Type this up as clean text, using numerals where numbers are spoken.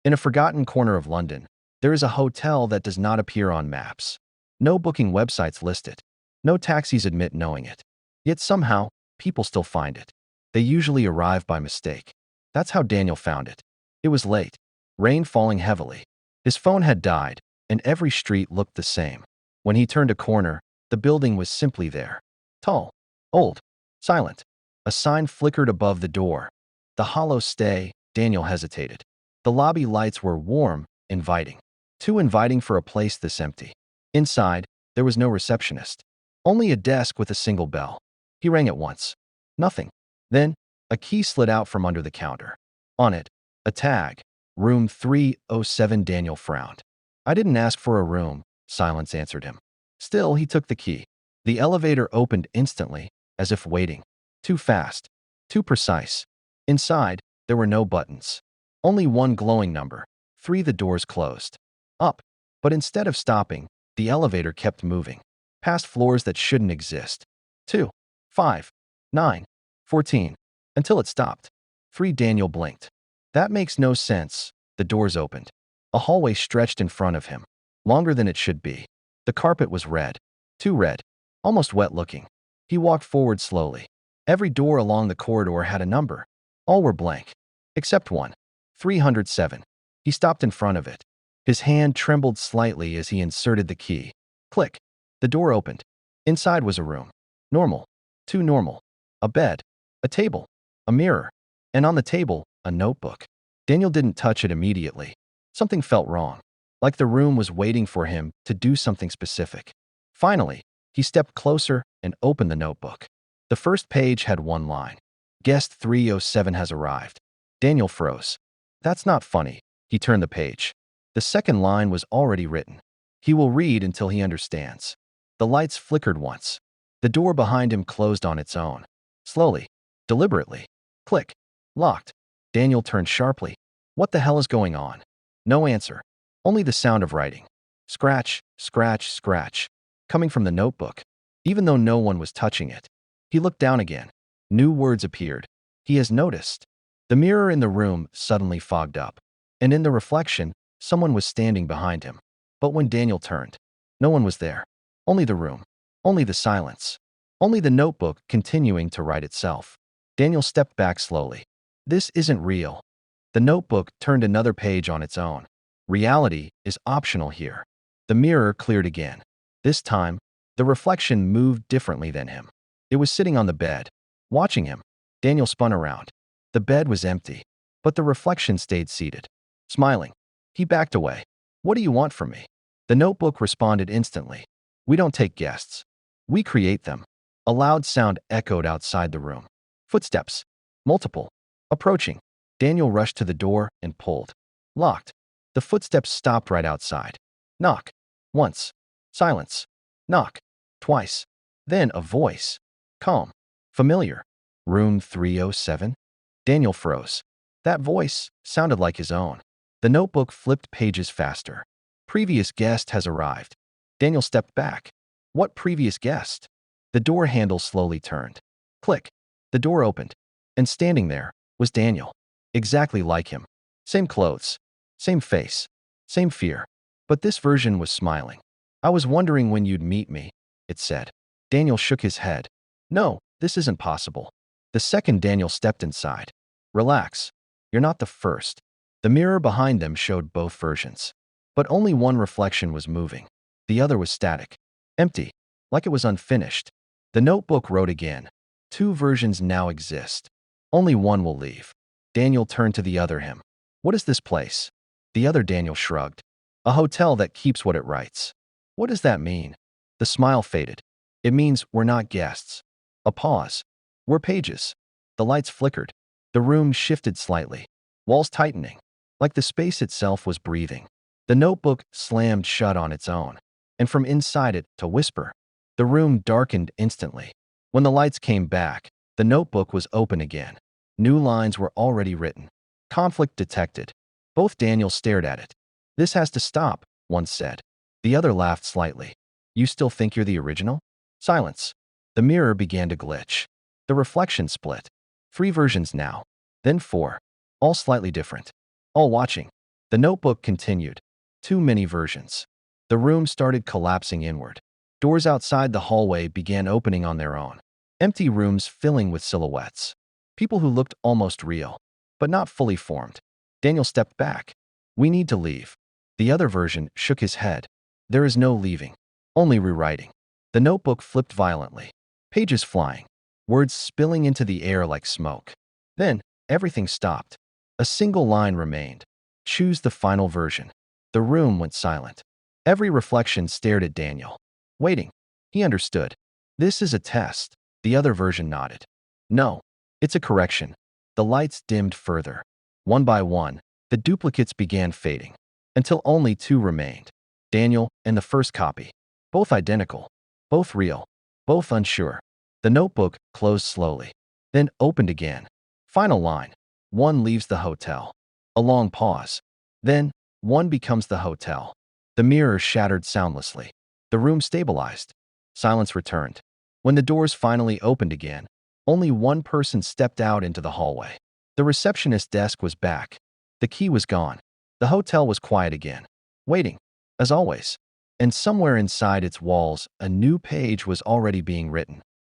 In a forgotten corner of London, there is a hotel that does not appear on maps. No booking websites list it. No taxis admit knowing it. Yet somehow, people still find it. They usually arrive by mistake. That's how Daniel found it. It was late, rain falling heavily. His phone had died, and every street looked the same. When he turned a corner, the building was simply there. Tall, old, silent. A sign flickered above the door. The hollow stay. Daniel hesitated. The lobby lights were warm, inviting. Too inviting for a place this empty. Inside, there was no receptionist. Only a desk with a single bell. He rang it once. Nothing. Then, a key slid out from under the counter. On it, a tag. Room 307. Daniel frowned. I didn't ask for a room, silence answered him. Still, he took the key. The elevator opened instantly, as if waiting. Too fast. Too precise. Inside, there were no buttons. Only one glowing number. 3. The doors closed. Up. But instead of stopping, the elevator kept moving. Past floors that shouldn't exist. 2, 5, 9, 14. Until it stopped. 3. Daniel blinked. That makes no sense. The doors opened. A hallway stretched in front of him. Longer than it should be. The carpet was red. Too red. Almost wet looking. He walked forward slowly. Every door along the corridor had a number. All were blank. Except one. 307. He stopped in front of it. His hand trembled slightly as he inserted the key. Click. The door opened. Inside was a room. Normal. Too normal. A bed. A table. A mirror. And on the table, a notebook. Daniel didn't touch it immediately. Something felt wrong. Like the room was waiting for him to do something specific. Finally, he stepped closer and opened the notebook. The first page had one line. Guest 307 has arrived. Daniel froze. That's not funny. He turned the page. The second line was already written. He will read until he understands. The lights flickered once. The door behind him closed on its own. Slowly. Deliberately. Click. Locked. Daniel turned sharply. What the hell is going on? No answer. Only the sound of writing. Scratch, scratch, scratch. Coming from the notebook. Even though no one was touching it. He looked down again. New words appeared. He has noticed. The mirror in the room suddenly fogged up. And in the reflection, someone was standing behind him. But when Daniel turned, no one was there. Only the room. Only the silence. Only the notebook continuing to write itself. Daniel stepped back slowly. This isn't real. The notebook turned another page on its own. Reality is optional here. The mirror cleared again. This time, the reflection moved differently than him. It was sitting on the bed, watching him. Daniel spun around. The bed was empty, but the reflection stayed seated. Smiling. He backed away. What do you want from me? The notebook responded instantly. We don't take guests. We create them. A loud sound echoed outside the room. Footsteps. Multiple. Approaching. Daniel rushed to the door and pulled. Locked. The footsteps stopped right outside. Knock. Once. Silence. Knock. Twice. Then a voice. Calm. Familiar. Room 307? Daniel froze. That voice sounded like his own. The notebook flipped pages faster. Previous guest has arrived. Daniel stepped back. What previous guest? The door handle slowly turned. Click. The door opened. And standing there was Daniel. Exactly like him. Same clothes. Same face. Same fear. But this version was smiling. I was wondering when you'd meet me, it said. Daniel shook his head. No, this isn't possible. The second Daniel stepped inside. Relax. You're not the first. The mirror behind them showed both versions. But only one reflection was moving. The other was static. Empty. Like it was unfinished. The notebook wrote again. 2 versions now exist. Only one will leave. Daniel turned to the other him. What is this place? The other Daniel shrugged. A hotel that keeps what it writes. What does that mean? The smile faded. It means we're not guests. A pause. We're pages. The lights flickered. The room shifted slightly. Walls tightening. Like the space itself was breathing. The notebook slammed shut on its own. And from inside it, to whisper. The room darkened instantly. When the lights came back, the notebook was open again. New lines were already written. Conflict detected. Both Daniels stared at it. This has to stop, one said. The other laughed slightly. You still think you're the original? Silence. The mirror began to glitch. The reflection split. 3 versions now. Then 4. All slightly different. All watching. The notebook continued. Too many versions. The room started collapsing inward. Doors outside the hallway began opening on their own. Empty rooms filling with silhouettes. People who looked almost real, but not fully formed. Daniel stepped back. We need to leave. The other version shook his head. There is no leaving, only rewriting. The notebook flipped violently. Pages flying. Words spilling into the air like smoke. Then, everything stopped. A single line remained. Choose the final version. The room went silent. Every reflection stared at Daniel. Waiting. He understood. This is a test. The other version nodded. No, it's a correction. The lights dimmed further. One by one, the duplicates began fading, until only two remained. Daniel and the first copy. Both identical. Both real. Both unsure. The notebook closed slowly, then opened again. Final line. One leaves the hotel. A long pause. Then, one becomes the hotel. The mirror shattered soundlessly. The room stabilized. Silence returned. When the doors finally opened again, only one person stepped out into the hallway. The receptionist's desk was back. The key was gone. The hotel was quiet again, waiting, as always. And somewhere inside its walls, a new page was already being written.